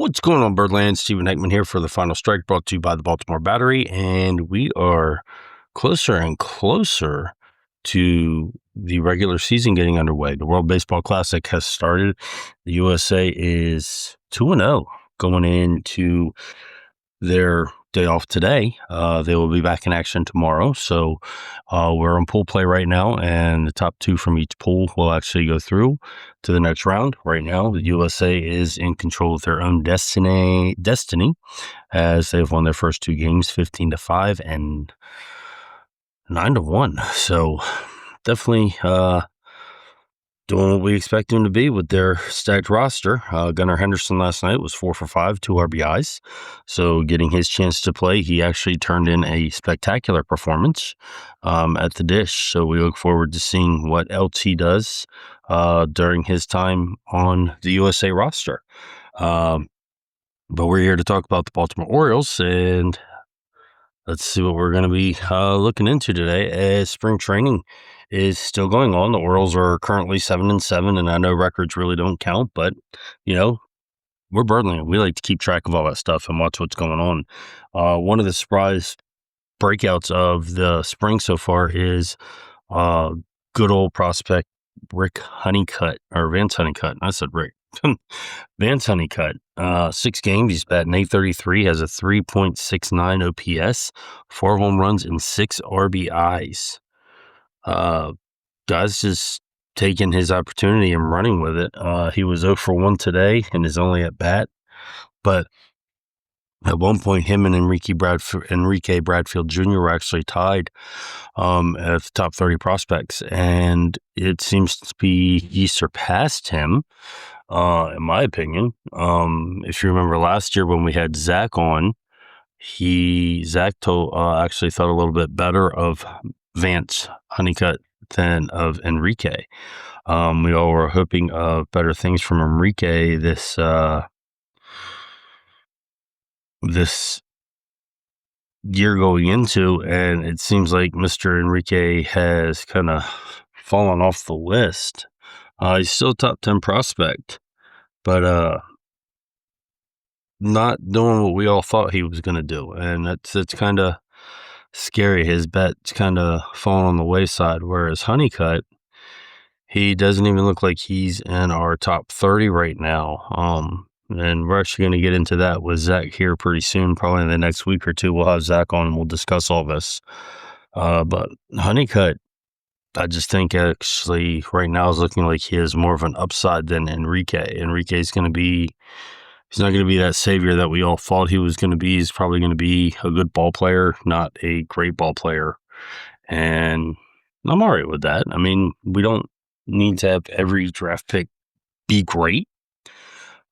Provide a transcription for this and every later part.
What's going on, Birdland? Stephen Heckman here for the Final Strike, brought to you by the Baltimore Battery, and we are closer and closer to the regular season getting underway. The World Baseball Classic has started. The USA is 2-0 going into their day off today. They will be back in action tomorrow. So we're in pool play right now, and the top two from each pool will actually go through to the next round. Right now, the USA is in control of their own destiny as they've won their first two games 15-5 and 9-1. So definitely doing what we expect them to be with their stacked roster. Gunnar Henderson last night was 4 for 5, 2 RBIs. So getting his chance to play, he actually turned in a spectacular performance at the dish. So we look forward to seeing what else he does during his time on the USA roster. But we're here to talk about the Baltimore Orioles, and let's see what we're going to be looking into today as spring training is still going on. The Orioles are currently 7-7, and I know records really don't count, but, we're Birdland. We like to keep track of all that stuff and watch what's going on. One of the surprise breakouts of the spring so far is good old prospect Vance Honeycutt. I said Rick. Vance Honeycutt, 6 games, he's batting .833, has a 3.69 OPS, 4 home runs, and 6 RBIs. Guys just taking his opportunity and running with it. He was 0 for 1 today in his only at bat, but at one point, him and Enrique Bradfield Jr. were actually tied at the top 30 prospects, and it seems to be he surpassed him. In my opinion, if you remember last year when we had Zach on, Zach actually thought a little bit better of Vance Honeycutt than of Enrique. We all were hoping of better things from Enrique this year going into, and it seems like Mr. Enrique has kind of fallen off the list. He's still a top 10 prospect, but not doing what we all thought he was going to do, and that's kind of scary. His bet's kind of fallen on the wayside, whereas Honeycutt, he doesn't even look like he's in our top 30 right now. And we're actually going to get into that with Zach here pretty soon, probably in the next week or two. We'll have Zach on and we'll discuss all this. But Honeycutt, I just think actually right now is looking like he has more of an upside than Enrique. Enrique's going to be, he's not going to be that savior that we all thought he was going to be. He's probably going to be a good ball player, not a great ball player. And I'm all right with that. I mean, we don't need to have every draft pick be great.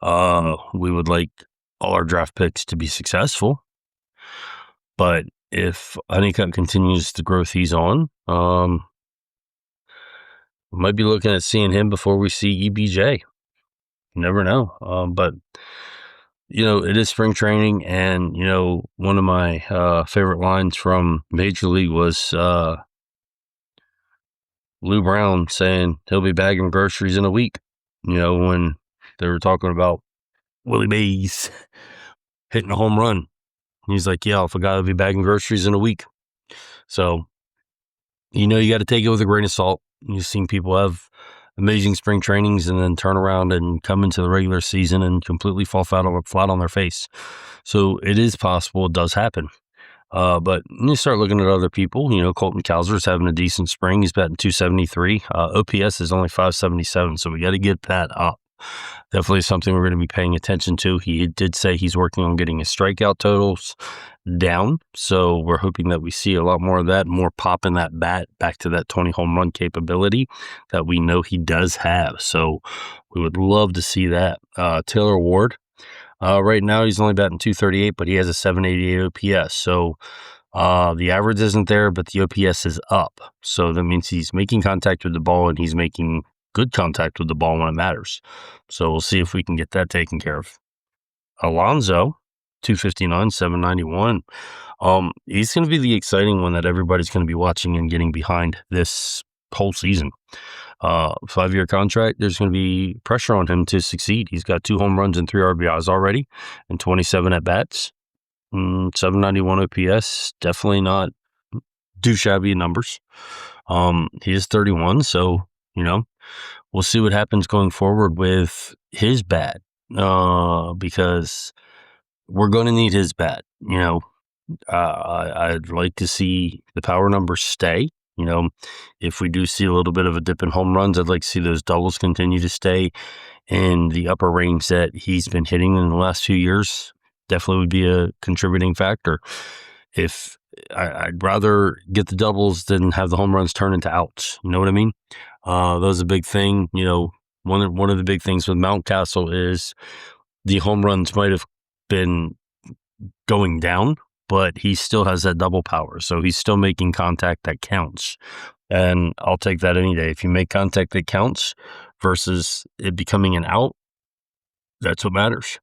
We would like all our draft picks to be successful. But if Honeycutt continues the growth he's on, we might be looking at seeing him before we see EBJ. You never know. But, it is spring training, and, one of my favorite lines from Major League was Lou Brown saying he'll be bagging groceries in a week, when they were talking about Willie Mays hitting a home run. He's like, yeah, if a guy will be bagging groceries in a week. So, you got to take it with a grain of salt. You've seen people have amazing spring trainings and then turn around and come into the regular season and completely fall flat on their face. So it is possible. It does happen. But you start looking at other people, Colton Cowser's having a decent spring. He's batting .273. OPS is only .577, so we got to get that up. Definitely something we're going to be paying attention to. He did say he's working on getting his strikeout totals down, so we're hoping that we see a lot more of that, more pop in that bat, back to that 20 home run capability that we know he does have. So we would love to see that. Taylor Ward, right now he's only batting .238, but he has a .788 OPS. So the average isn't there, but the OPS is up. So that means he's making contact with the ball, and he's making good contact with the ball when it matters. So we'll see if we can get that taken care of. Alonso, .259, .791. He's going to be the exciting one that everybody's going to be watching and getting behind this whole season. 5-year contract, there's going to be pressure on him to succeed. He's got 2 home runs and 3 RBIs already and 27 at-bats. 791 OPS, definitely not too shabby numbers. He is 31, so, we'll see what happens going forward with his bat, because we're going to need his bat. I'd like to see the power numbers stay. If we do see a little bit of a dip in home runs, I'd like to see those doubles continue to stay in the upper range that he's been hitting in the last few years. Definitely would be a contributing factor. If I'd rather get the doubles than have the home runs turn into outs. You know what I mean? That was a big thing. One of the big things with Mountcastle is the home runs might have been going down, but he still has that double power. So he's still making contact that counts. And I'll take that any day. If you make contact that counts versus it becoming an out, that's what matters.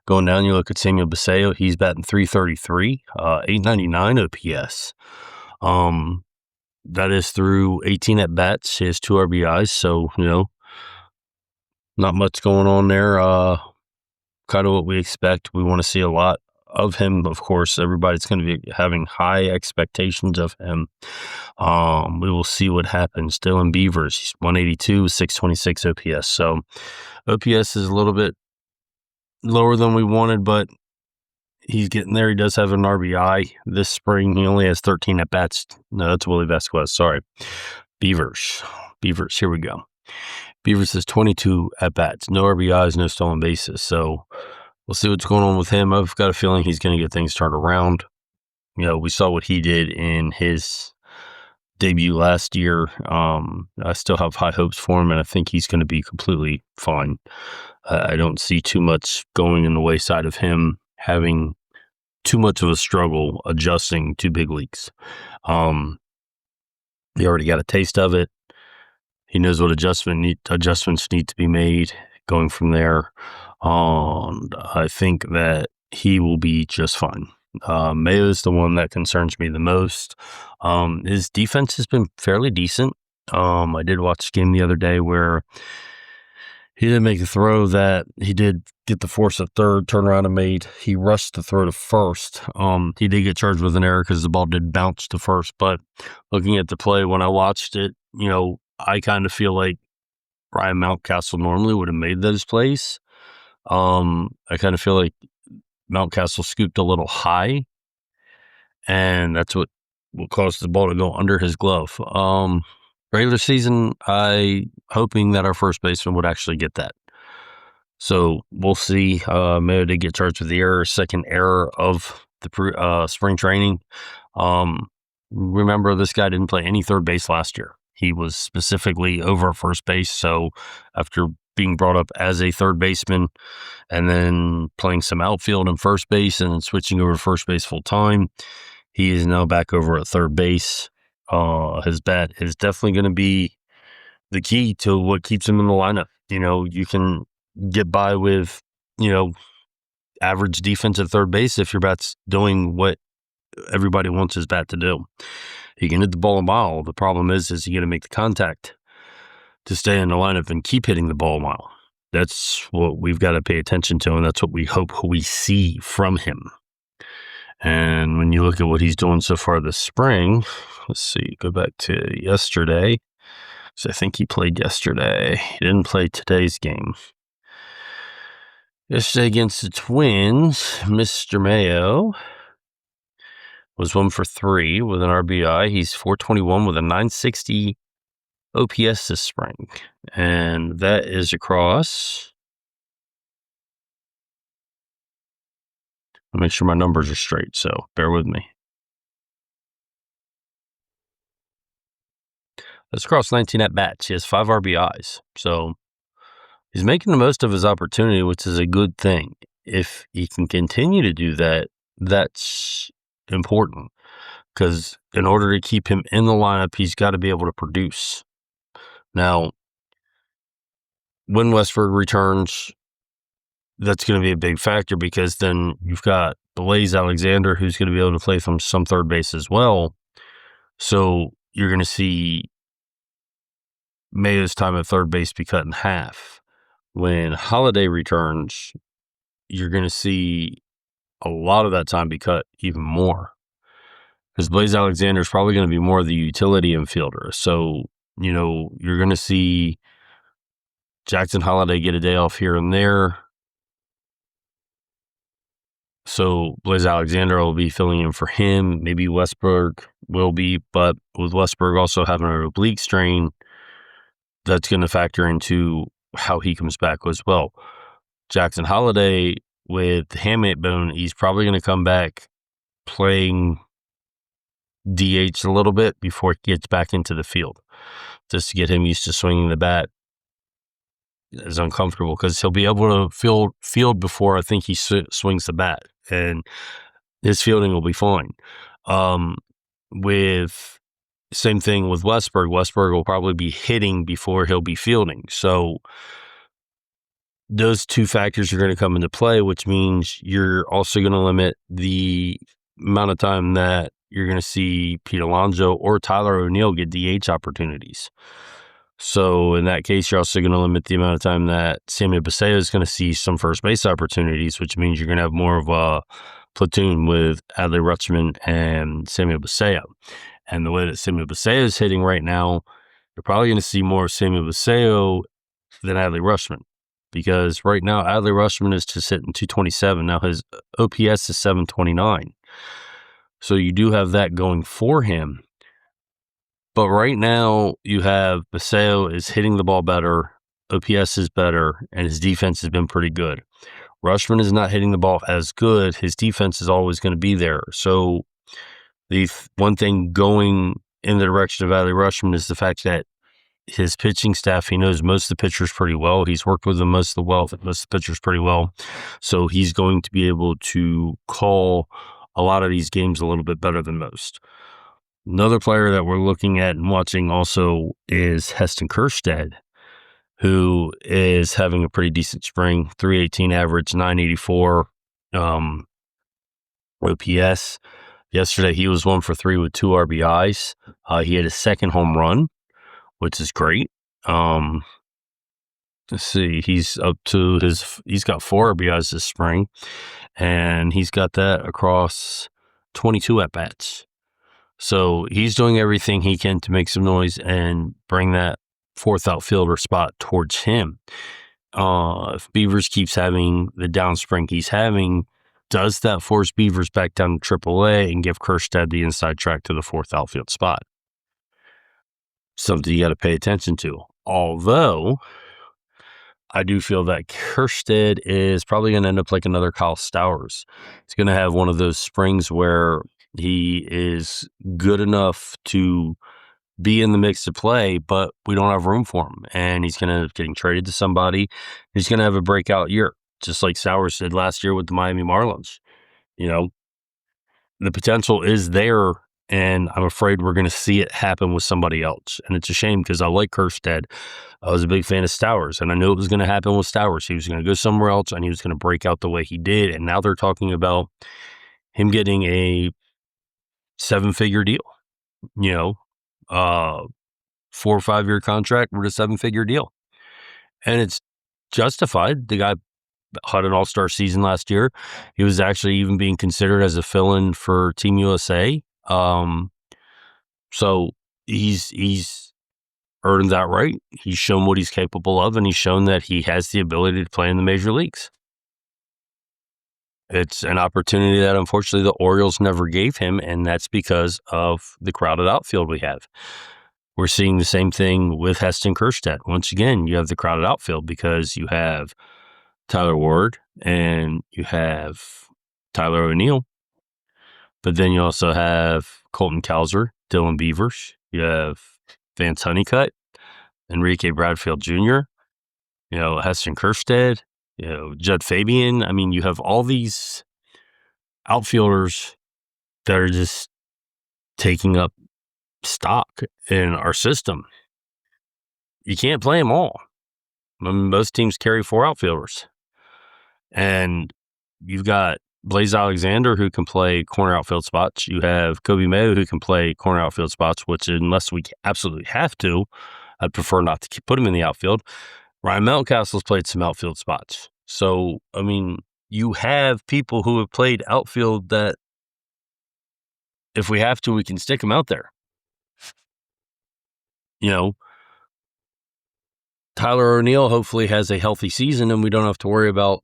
Going down, you look at Samuel Basallo. He's batting .333, 899 OPS. That is through 18 at-bats. He has 2 RBIs, so, not much going on there. Kind of what we expect. We want to see a lot of him. Of course, everybody's going to be having high expectations of him. We will see what happens. Dylan Beavers, he's 182, 626 OPS. So OPS is a little bit lower than we wanted, but he's getting there. He does have an RBI this spring. He only has 13 at-bats. No, that's Willie Vasquez. Sorry. Beavers. Here we go. Beavers has 22 at-bats. No RBIs, no stolen bases. So we'll see what's going on with him. I've got a feeling he's going to get things turned around. We saw what he did in his debut last year. I still have high hopes for him, and I think he's going to be completely fine. I don't see too much going in the wayside of him having too much of a struggle adjusting to big leagues. He already got a taste of it. He knows what adjustments need to be made going from there. I think that he will be just fine. Mayo is the one that concerns me the most. His defense has been fairly decent. I did watch a game the other day where he didn't make a throw that he did get the force at third, turn around and made. He rushed the throw to first. He did get charged with an error because the ball did bounce to first. But looking at the play when I watched it, I kind of feel like Ryan Mountcastle normally would have made those plays. I kind of feel like Mountcastle scooped a little high, and that's what caused the ball to go under his glove. Regular season, I hoping that our first baseman would actually get that. So we'll see. Mayo did get charged with the error, second error of the spring training. Remember, this guy didn't play any third base last year. He was specifically over at first base. So after being brought up as a third baseman and then playing some outfield and first base and then switching over to first base full time, he is now back over at third base. His bat is definitely going to be the key to what keeps him in the lineup. You can get by with, average defense at third base if your bat's doing what everybody wants his bat to do. He can hit the ball a mile. The problem is you got to make the contact to stay in the lineup and keep hitting the ball a mile. That's what we've got to pay attention to, and that's what we hope we see from him. And when you look at what he's doing so far this spring, let's see, go back to yesterday. So I think he played yesterday. He didn't play today's game. Yesterday against the Twins, Mr. Mayo was 1 for 3 with an RBI. He's 421 with a 960 OPS this spring. And that is across. I'll make sure my numbers are straight, so bear with me. That's across 19 at-bats. He has 5 RBIs. So he's making the most of his opportunity, which is a good thing. If he can continue to do that, that's important. Because in order to keep him in the lineup, he's got to be able to produce. Now, when Westberg returns, that's going to be a big factor because then you've got Blaze Alexander, who's going to be able to play from some third base as well. So you're going to see Mayo's time at third base be cut in half. When Holliday returns, you're going to see a lot of that time be cut even more. Because Blaze Alexander is probably going to be more of the utility infielder. So, you're going to see Jackson Holliday get a day off here and there. So Blaze Alexander will be filling in for him. Maybe Westberg will be, but with Westberg also having an oblique strain, that's going to factor into how he comes back as well. Jackson Holliday with the hamate bone, he's probably going to come back playing DH a little bit before he gets back into the field, just to get him used to swinging the bat. Is uncomfortable because he'll be able to field before I think he swings the bat, and his fielding will be fine. With same thing with Westberg. Westberg will probably be hitting before he'll be fielding. So those two factors are going to come into play, which means you're also going to limit the amount of time that you're going to see Pete Alonso or Tyler O'Neill get DH opportunities. So in that case, you're also going to limit the amount of time that Samuel Basallo is going to see some first base opportunities, which means you're going to have more of a platoon with Adley Rutschman and Samuel Basallo. And the way that Samuel Basallo is hitting right now, you're probably going to see more of Samuel Basallo than Adley Rutschman, because right now Adley Rutschman is just hitting 227. Now his OPS is 729. So you do have that going for him. But right now, you have Basallo is hitting the ball better, OPS is better, and his defense has been pretty good. Rutschman is not hitting the ball as good. His defense is always going to be there. So the one thing going in the direction of Adley Rutschman is the fact that his pitching staff, he knows most of the pitchers pretty well. He's worked with them most of the pitchers pretty well. So he's going to be able to call a lot of these games a little bit better than most. Another player that we're looking at and watching also is Heston Kjersted, who is having a pretty decent spring, 318 average, 984 OPS. Yesterday, he was 1 for 3 with 2 RBIs. He had his second home run, which is great. Let's see, he's got 4 RBIs this spring, and he's got that across 22 at-bats. So he's doing everything he can to make some noise and bring that fourth outfielder spot towards him. If Beavers keeps having the downspring he's having, does that force Beavers back down to AAA and give Kjersted the inside track to the fourth outfield spot? Something you got to pay attention to. Although I do feel that Kjersted is probably going to end up like another Kyle Stowers. He's going to have one of those springs where he is good enough to be in the mix to play, but we don't have room for him. And he's going to end up getting traded to somebody. He's going to have a breakout year, just like Stowers did last year with the Miami Marlins. The potential is there, and I'm afraid we're going to see it happen with somebody else. And it's a shame because I like Kjersted. I was a big fan of Stowers, and I knew it was going to happen with Stowers. He was going to go somewhere else, and he was going to break out the way he did. And now they're talking about him getting a 7-figure deal, 4 or 5 year contract with a 7-figure deal. And it's justified. The guy had an all-star season last year. He was actually even being considered as a fill-in for Team USA. So he's earned that right. He's shown what he's capable of, and he's shown that he has the ability to play in the major leagues. It's an opportunity that unfortunately the Orioles never gave him, and that's because of the crowded outfield we have. We're seeing the same thing with Heston Kjersted. Once again, you have the crowded outfield because you have Tyler Ward and you have Tyler O'Neill, but then you also have Colton Cowser, Dylan Beavers, you have Vance Honeycutt, Enrique Bradfield Jr., Heston Kjersted, Judd Fabian. I mean, you have all these outfielders that are just taking up stock in our system. You can't play them all. I mean, most teams carry 4 outfielders. And you've got Blaze Alexander who can play corner outfield spots. You have Coby Mayo who can play corner outfield spots, which unless we absolutely have to, I'd prefer not to put him in the outfield. Ryan Mountcastle's played some outfield spots. So, I mean, you have people who have played outfield that if we have to, we can stick them out there. You know, Tyler O'Neill hopefully has a healthy season and we don't have to worry about,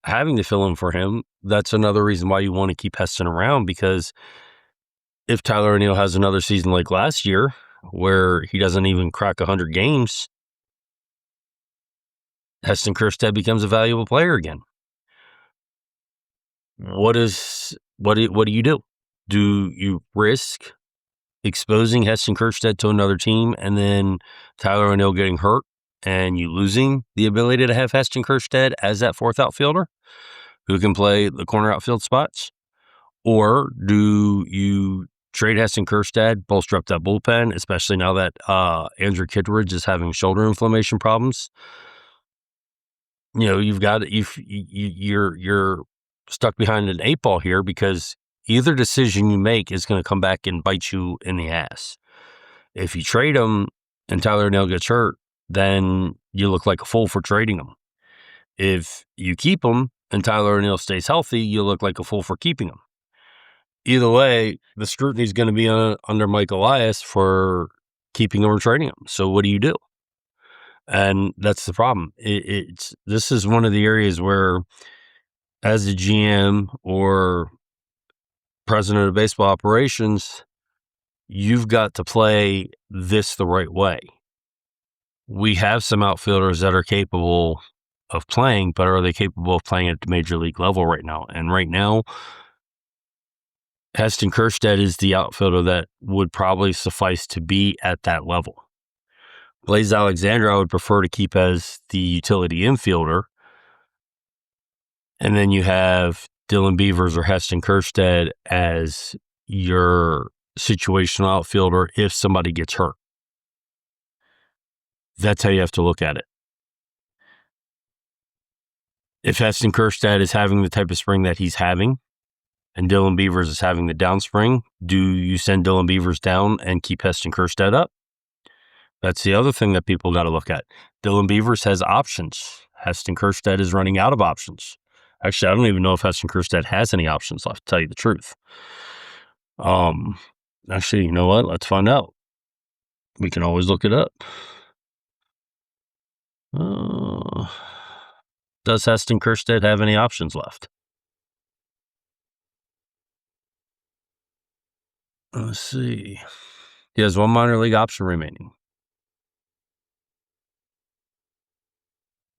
having to fill in for him. That's another reason why you want to keep Heston around, because if Tyler O'Neill has another season like last year where he doesn't even crack 100 games, Heston Kjersted becomes a valuable player again. What do you do? Do you risk exposing Heston Kjersted to another team and then Tyler O'Neill getting hurt and you losing the ability to have Heston Kjersted as that fourth outfielder who can play the corner outfield spots? Or do you trade Heston Kjersted, bolster up that bullpen, especially now that Andrew Kittredge is having shoulder inflammation problems? You're stuck behind an 8-ball here, because either decision you make is going to come back and bite you in the ass. If you trade him and Tyler O'Neill gets hurt, then you look like a fool for trading him. If you keep him and Tyler O'Neill stays healthy, you look like a fool for keeping him. Either way, the scrutiny is going to be under Mike Elias for keeping him or trading him. So what do you do? And that's the problem. This is one of the areas where, as a GM or president of baseball operations, you've got to play this the right way. We have some outfielders that are capable of playing, but are they capable of playing at the major league level right now? And right now, Heston Kjersted is the outfielder that would probably suffice to be at that level. Blaze Alexander, I would prefer to keep as the utility infielder. And then you have Dylan Beavers or Heston Kjersted as your situational outfielder if somebody gets hurt. That's how you have to look at it. If Heston Kjersted is having the type of spring that he's having, and Dylan Beavers is having the down spring, do you send Dylan Beavers down and keep Heston Kjersted up? That's the other thing that people got to look at. Dylan Beavers has options. Heston Kjersted is running out of options. Actually, I don't even know if Heston Kjersted has any options left, to tell you the truth. Actually, you know what? Let's find out. We can always look it up. Does Heston Kjersted have any options left? Let's see. He has one minor league option remaining.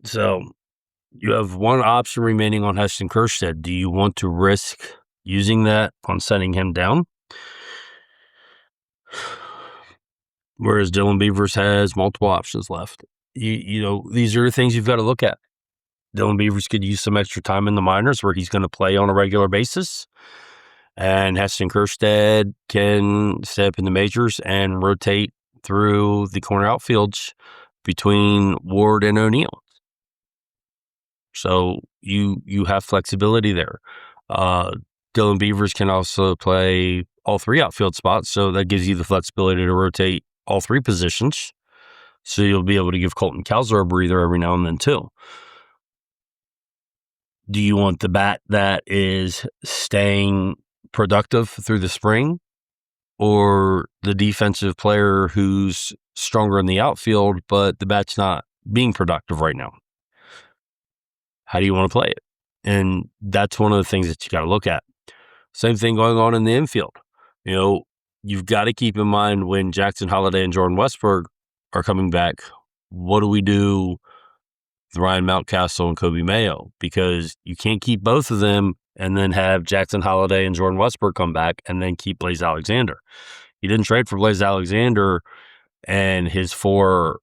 So you have one option remaining on Heston Kjersted. Do you want to risk using that on sending him down? Whereas Dylan Beavers has multiple options left. These are things you've got to look at. Dylan Beavers could use some extra time in the minors where he's going to play on a regular basis. And Heston Kjersted can stay up in the majors and rotate through the corner outfields between Ward and O'Neill. So you have flexibility there. Dylan Beavers can also play all three outfield spots, so that gives you the flexibility to rotate all three positions. So you'll be able to give Colton Cowser a breather every now and then too. Do you want the bat that is staying productive through the spring, or the defensive player who's stronger in the outfield, but the bat's not being productive right now? How do you want to play it? And that's one of the things that you got to look at. Same thing going on in the infield. You've got to keep in mind when Jackson Holliday and Jordan Westberg are coming back, what do we do with Ryan Mountcastle and Coby Mayo? Because you can't keep both of them and then have Jackson Holliday and Jordan Westberg come back and then keep Blaze Alexander. You didn't trade for Blaze Alexander and his 4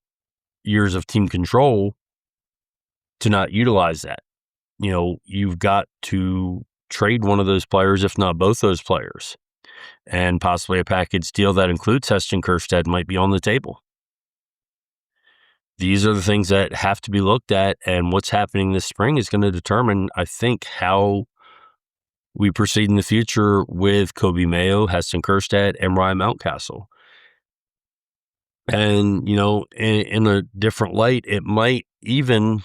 years of team control to not utilize that. You've got to trade one of those players, if not both those players. And possibly a package deal that includes Heston Kjersted might be on the table. These are the things that have to be looked at, and what's happening this spring is going to determine, I think, how we proceed in the future with Coby Mayo, Heston Kjersted, and Ryan Mountcastle. And, in a different light, it might even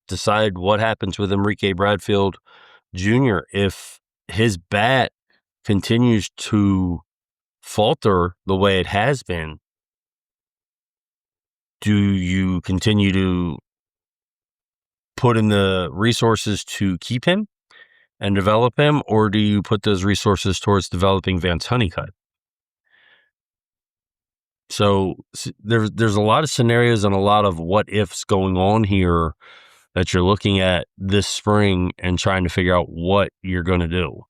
decide what happens with Enrique Bradfield Jr. if his bat continues to falter the way it has been. Do you continue to put in the resources to keep him and develop him, or do you put those resources towards developing Vance Honeycutt? So there's a lot of scenarios and a lot of what ifs going on here that you're looking at this spring and trying to figure out what you're going to do.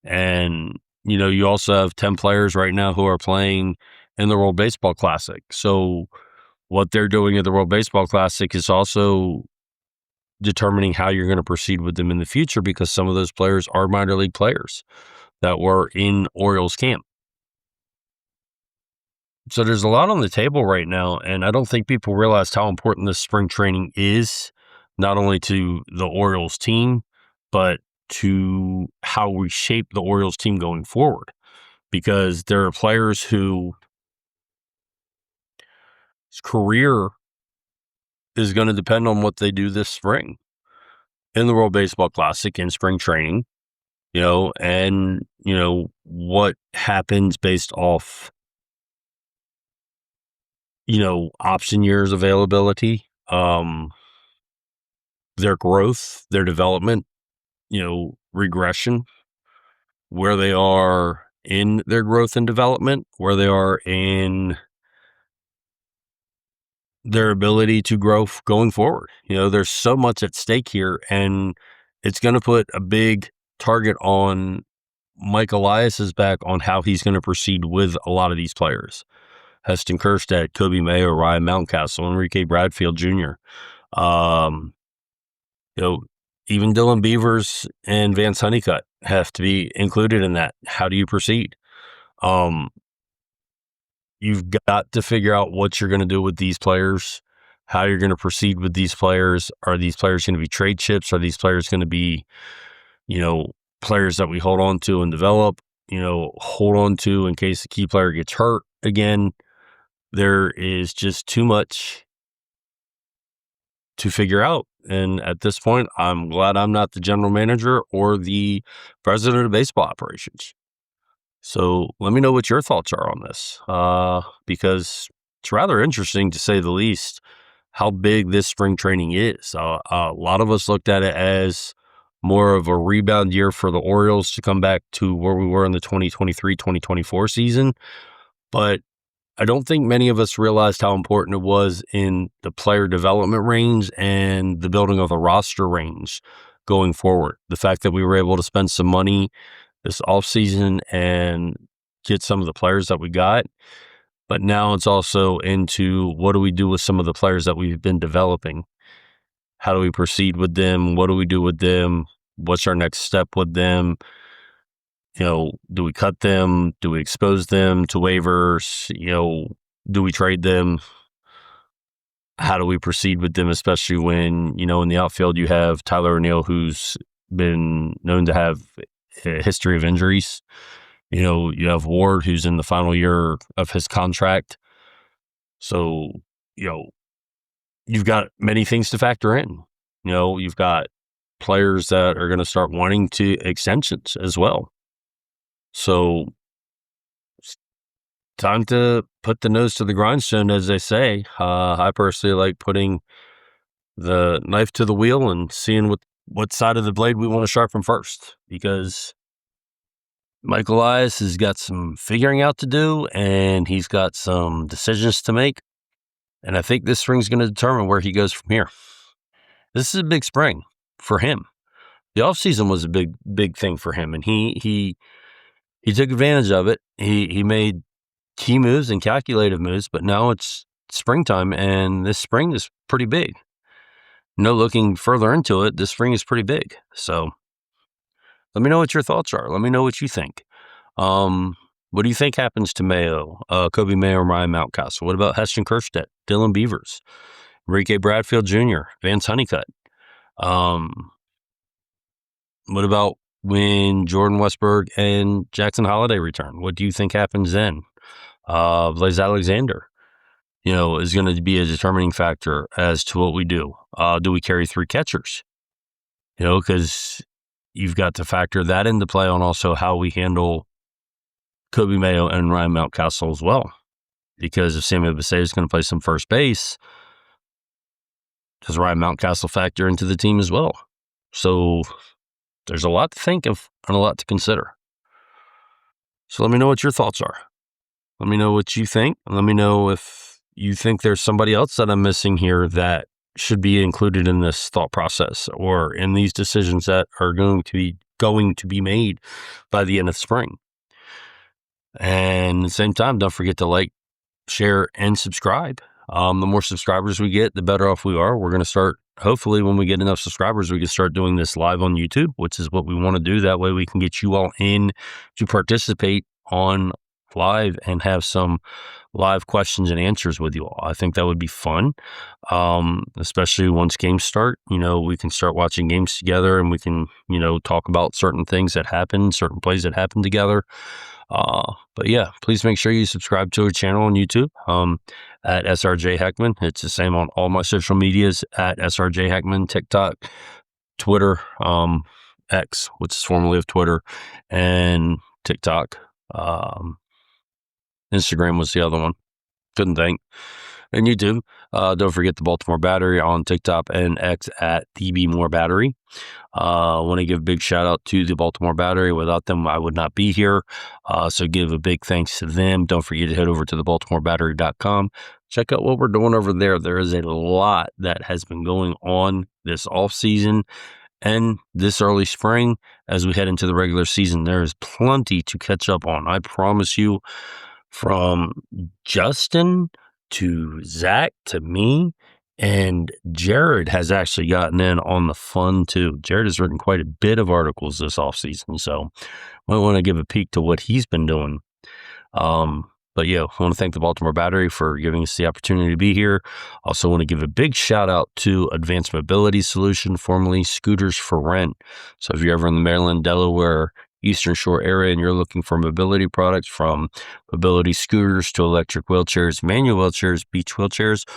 And, you also have 10 players right now who are playing in the World Baseball Classic. So what they're doing at the World Baseball Classic is also determining how you're going to proceed with them in the future, because some of those players are minor league players that were in Orioles camp. So there's a lot on the table right now, and I don't think people realized how important this spring training is, not only to the Orioles team, but to how we shape the Orioles team going forward. Because there are players whose career is going to depend on what they do this spring in the World Baseball Classic, in spring training, and, what happens based off option years availability, their growth, their development, regression, where they are in their growth and development, where they are in their ability to grow going forward. There's so much at stake here, and it's going to put a big target on Mike Elias's back on how he's going to proceed with a lot of these players. Heston, Kjersted, Coby, Mayo, Ryan, Mountcastle, Enrique Bradfield Jr. Even Dylan Beavers and Vance Honeycutt have to be included in that. How do you proceed? You've got to figure out what you're going to do with these players, how you're going to proceed with these players. Are these players going to be trade chips? Are these players going to be, players that we hold on to and develop, hold on to in case the key player gets hurt again? There is just too much to figure out. And at this point, I'm glad I'm not the general manager or the president of baseball operations. So let me know what your thoughts are on this, because it's rather interesting, to say the least, how big this spring training is. A lot of us looked at it as more of a rebound year for the Orioles to come back to where we were in the 2023-2024 season. But I don't think many of us realized how important it was in the player development range and the building of the roster range going forward. The fact that we were able to spend some money this offseason and get some of the players that we got. But now it's also into, what do we do with some of the players that we've been developing? How do we proceed with them? What do we do with them? What's our next step with them? Do we cut them? Do we expose them to waivers? Do we trade them? How do we proceed with them, especially when, in the outfield you have Tyler O'Neill, who's been known to have a history of injuries. You have Ward, who's in the final year of his contract. So, you've got many things to factor in. You've got players that are going to start wanting to extensions as well. So it's time to put the nose to the grindstone, as they say. I personally like putting the knife to the wheel and seeing what side of the blade we want to sharpen first, because Mike Elias has got some figuring out to do, and he's got some decisions to make. And I think this spring's going to determine where he goes from here. This is a big spring for him. The offseason was a big thing for him, and he took advantage of it. He made key moves and calculated moves, but now it's springtime, and this spring is pretty big. No looking further into it, this spring is pretty big. So let me know what your thoughts are. Let me know what you think. What do you think happens to Mayo, Coby, Mayo, Ryan, Mountcastle? What about Heston, Kjersted, Dylan Beavers, Enrique Bradfield Jr., Vance Honeycutt? What about when Jordan Westberg and Jackson Holliday return? What do you think happens then? Blaze Alexander. is going to be a determining factor as to what we do. Do we carry 3 catchers? Because you've got to factor that into play on also how we handle Coby Mayo and Ryan Mountcastle as well. Because if Samuel Basallo is going to play some first base, does Ryan Mountcastle factor into the team as well? So there's a lot to think of and a lot to consider. So let me know what your thoughts are. Let me know what you think. Let me know if you think there's somebody else that I'm missing here that should be included in this thought process or in these decisions that are going to be made by the end of spring. And at the same time, don't forget to like, share, and subscribe. The more subscribers we get, the better off we are. We're going to start, hopefully, when we get enough subscribers, we can start doing this live on YouTube, which is what we want to do. That way we can get you all in to participate on live and have some live questions and answers with you all. I think that would be fun, especially once games start. We can start watching games together and we can, talk about certain things that happen, certain plays that happen together. But yeah, please make sure you subscribe to our channel on YouTube at SRJ Heckman. It's the same on all my social medias at SRJ Heckman, TikTok, Twitter, X, which is formerly of Twitter, and TikTok. Instagram was the other one. Couldn't think. And YouTube. Don't forget the Baltimore Battery on TikTok and X at DB Battery. I want to give a big shout out to the Baltimore Battery. Without them, I would not be here. So give a big thanks to them. Don't forget to head over to thebaltimorebattery.com. Check out what we're doing over there. There is a lot that has been going on this off season and this early spring as we head into the regular season. There is plenty to catch up on. I promise you, from Justin to Zach to me, and Jared has actually gotten in on the fun too. Jared has written quite a bit of articles this offseason, so might want to give a peek to what he's been doing. But yeah, I want to thank the Baltimore Battery for giving us the opportunity to be here. Also want to give a big shout out to Advanced Mobility Solution, formerly Scooters for Rent. So if you're ever in the Maryland, Delaware, Eastern Shore area and you're looking for mobility products, from mobility scooters to electric wheelchairs, manual wheelchairs, beach wheelchairs,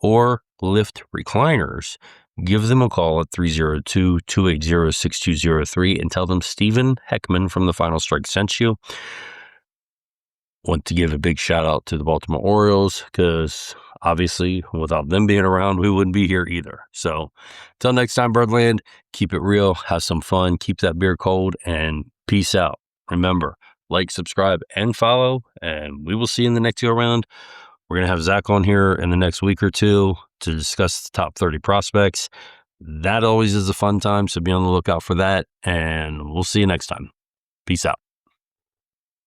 or lift recliners, give them a call at 302-280-6203 and tell them Stephen Heckman from The Final Strike sent you. Want to give a big shout out to the Baltimore Orioles, because obviously without them being around, we wouldn't be here either. So until next time, Birdland, keep it real, have some fun, keep that beer cold, and peace out. Remember, like, subscribe, and follow, and we will see you in the next go-around. We're going to have Zach on here in the next week or two to discuss the top 30 prospects. That always is a fun time, so be on the lookout for that, and we'll see you next time. Peace out.